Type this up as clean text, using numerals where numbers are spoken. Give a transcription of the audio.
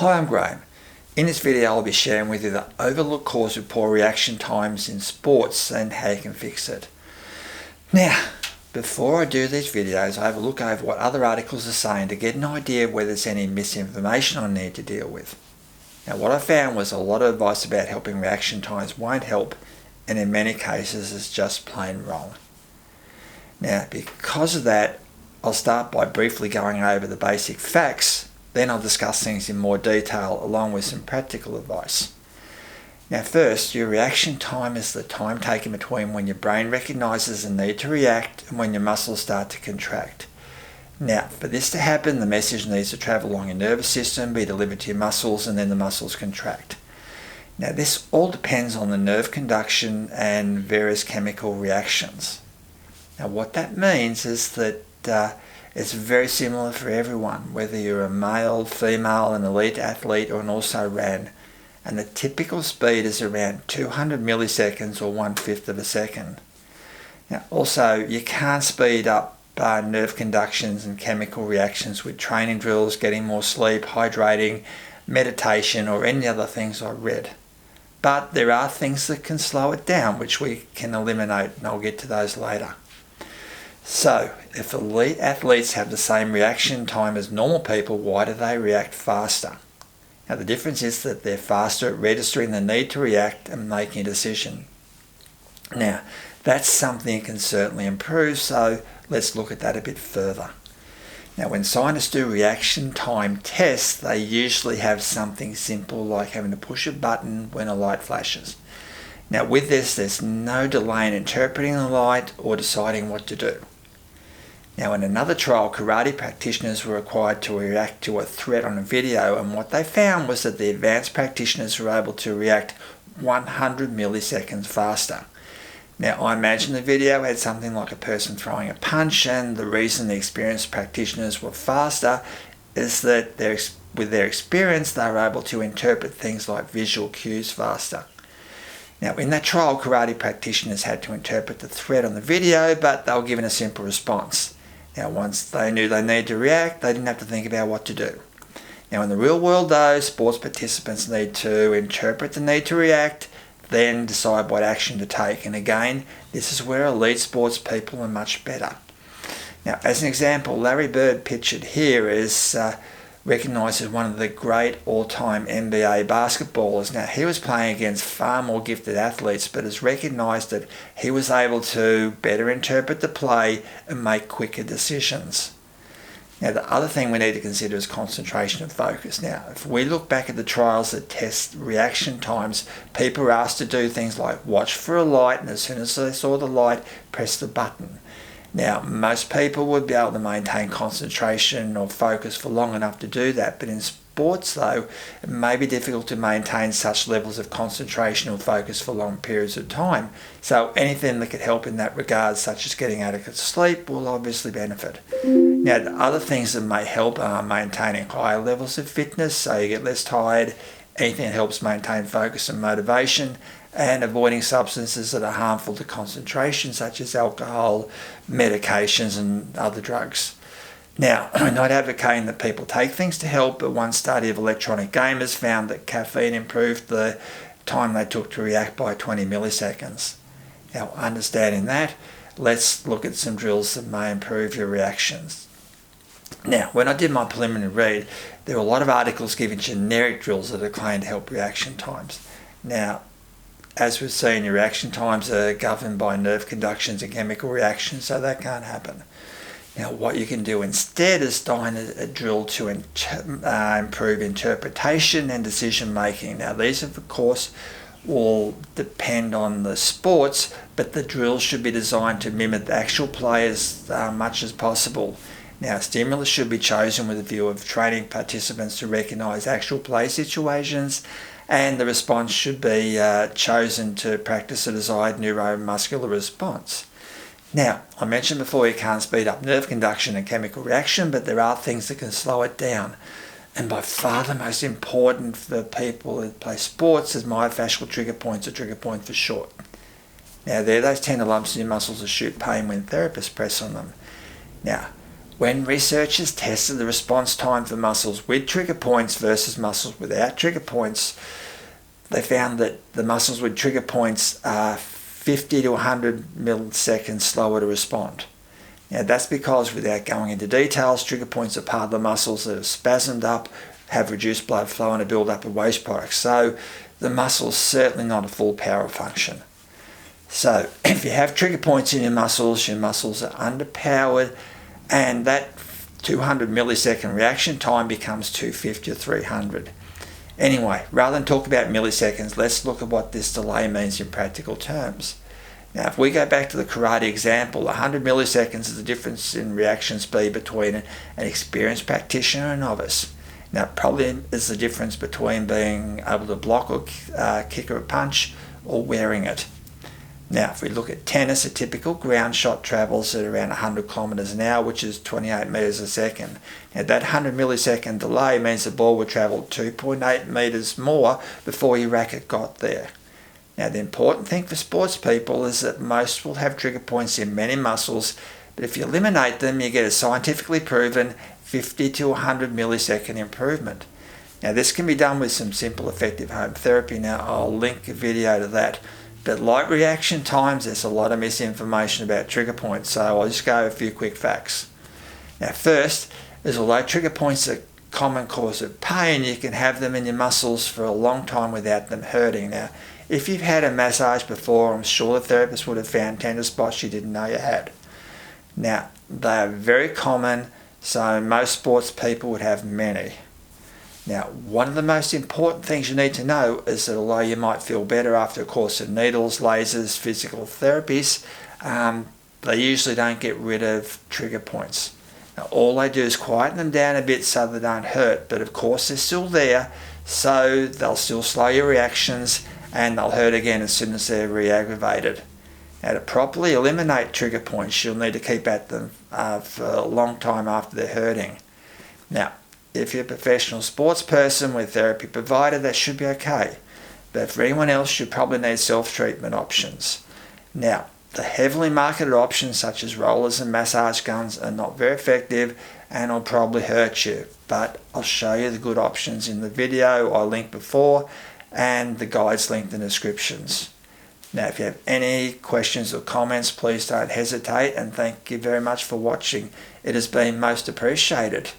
Hi, I'm Graham. In this video I'll be sharing with you the overlooked cause of poor reaction times in sports and how you can fix it. Now, before I do these videos, I have a look over what other articles are saying to get an idea of whether there's any misinformation I need to deal with. Now, what I found was a lot of advice about helping reaction times won't help, and in many cases it's just plain wrong. Now, because of that, I'll start by briefly going over the basic facts. Then I'll discuss things in more detail along with some practical advice. Now first, your reaction time is the time taken between when your brain recognises the need to react and when your muscles start to contract. Now, for this to happen, the message needs to travel along your nervous system, be delivered to your muscles, and then the muscles contract. Now this all depends on the nerve conduction and various chemical reactions. Now what that means is that it's very similar for everyone, whether you're a male, female, an elite athlete or an also-ran. And the typical speed is around 200 milliseconds or 1/5 of a second. Now also, you can't speed up nerve conductions and chemical reactions with training drills, getting more sleep, hydrating, meditation or any other things I read. But there are things that can slow it down, which we can eliminate, and I'll get to those later. So, if elite athletes have the same reaction time as normal people, why do they react faster? Now the difference is that they're faster at registering the need to react and making a decision. Now, that's something you can certainly improve, so let's look at that a bit further. Now when scientists do reaction time tests, they usually have something simple like having to push a button when a light flashes. Now with this, there's no delay in interpreting the light or deciding what to do. Now in another trial, karate practitioners were required to react to a threat on a video, and what they found was that the advanced practitioners were able to react 100 milliseconds faster. Now I imagine the video had something like a person throwing a punch, and the reason the experienced practitioners were faster is that with their experience they were able to interpret things like visual cues faster. Now in that trial, karate practitioners had to interpret the threat on the video, but they were given a simple response. Now once they knew they needed to react, they didn't have to think about what to do. Now in the real world though, sports participants need to interpret the need to react, then decide what action to take. And again, this is where elite sports people are much better. Now as an example, Larry Bird, pictured here, is recognised as one of the great all-time NBA basketballers. Now he was playing against far more gifted athletes, but is recognised that he was able to better interpret the play and make quicker decisions. Now the other thing we need to consider is concentration and focus. Now if we look back at the trials that test reaction times, people were asked to do things like watch for a light, and as soon as they saw the light, press the button. Now, most people would be able to maintain concentration or focus for long enough to do that, but in sports though, it may be difficult to maintain such levels of concentration or focus for long periods of time. So anything that could help in that regard, such as getting adequate sleep, will obviously benefit. Now, the other things that may help are maintaining higher levels of fitness, so you get less tired, anything that helps maintain focus and motivation, and avoiding substances that are harmful to concentration, such as alcohol, medications and other drugs. Now, I'm not advocating that people take things to help, but one study of electronic gamers found that caffeine improved the time they took to react by 20 milliseconds. Now, understanding that, let's look at some drills that may improve your reactions. Now, when I did my preliminary read, there were a lot of articles giving generic drills that are claimed to help reaction times. Now, as we've seen, your reaction times are governed by nerve conductions and chemical reactions, so that can't happen. Now, what you can do instead is design a drill to improve interpretation and decision making. Now, these, of course, will depend on the sports, but the drills should be designed to mimic the actual play as much as possible. Now, stimulus should be chosen with a view of training participants to recognise actual play situations, and the response should be chosen to practice a desired neuromuscular response. Now, I mentioned before you can't speed up nerve conduction and chemical reaction, but there are things that can slow it down. And by far the most important for people that play sports is myofascial trigger points, or trigger point for short. Now, they're those tender lumps in your muscles that shoot pain when therapists press on them. Now, When researchers tested the response time for muscles with trigger points versus muscles without trigger points, they found that the muscles with trigger points are 50 to 100 milliseconds slower to respond. Now that's because, without going into details, trigger points are part of the muscles that have spasmed up, have reduced blood flow and a build-up of waste products. So the muscle's certainly not a full power function. So if you have trigger points in your muscles are underpowered, and that 200 millisecond reaction time becomes 250 or 300. Anyway, rather than talk about milliseconds, let's look at what this delay means in practical terms. Now, if we go back to the karate example, 100 milliseconds is the difference in reaction speed between an experienced practitioner and a novice. Now, it probably is the difference between being able to block or kick or a punch or wearing it. Now, if we look at tennis, a typical ground shot travels at around 100 kilometers an hour, which is 28 meters a second. Now, that 100 millisecond delay means the ball would travel 2.8 meters more before your racket got there. Now, the important thing for sports people is that most will have trigger points in many muscles, but if you eliminate them, you get a scientifically proven 50 to 100 millisecond improvement. Now, this can be done with some simple effective home therapy. Now, I'll link a video to that. But like reaction times, there's a lot of misinformation about trigger points, so I'll just go over a few quick facts. Now, first is, although trigger points are a common cause of pain, you can have them in your muscles for a long time without them hurting. Now, if you've had a massage before, I'm sure the therapist would have found tender spots you didn't know you had. Now, they are very common, so most sports people would have many. Now, one of the most important things you need to know is that although you might feel better after a course of needles, lasers, physical therapies, they usually don't get rid of trigger points. Now, all they do is quieten them down a bit so they don't hurt, but of course they're still there, so they'll still slow your reactions and they'll hurt again as soon as they're re-aggravated. Now, to properly eliminate trigger points, you'll need to keep at them for a long time after they're hurting. Now, if you're a professional sports person with therapy provided, that should be okay. But for anyone else, you probably need self-treatment options. Now, the heavily marketed options such as rollers and massage guns are not very effective and will probably hurt you. But I'll show you the good options in the video I linked before and the guides linked in the descriptions. Now, if you have any questions or comments, please don't hesitate, and thank you very much for watching. It has been most appreciated.